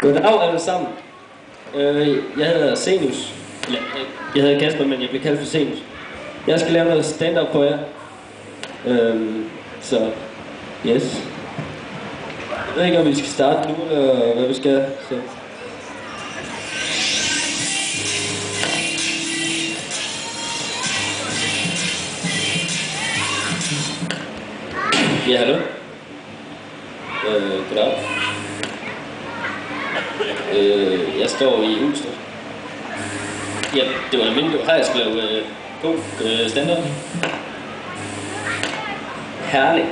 Goddag alle sammen. Jeg hedder Senus. Eller, jeg hedder Kasper, men jeg bliver kaldt for Senus. Jeg skal lave noget stand-up for jer. Så, yes. Jeg ved ikke, om vi skal starte nu, eller hvad vi skal. Så. Ja, hallo. Goddag. Jeg står i Ulstrup. Ja, det var almindeligt. Det var her, jeg skulle lave stand-up. Herning.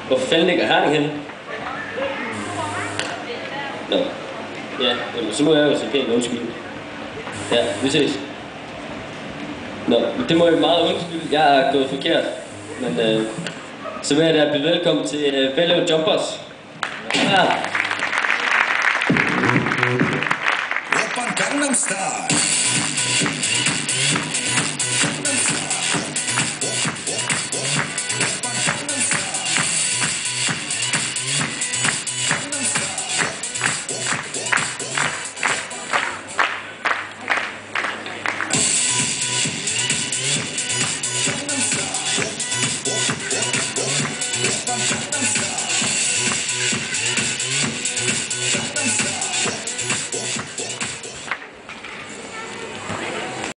Hvor fanden ligger Herning henne? Nå. Ja, så må jeg jo så pænt undskylde. Ja, vi ses. Nå, det må jeg meget undskylde. Jeg er gået forkert. Men så vil jeg da blive velkommen til Fellow Jumpers. Ja. Gangnam Style.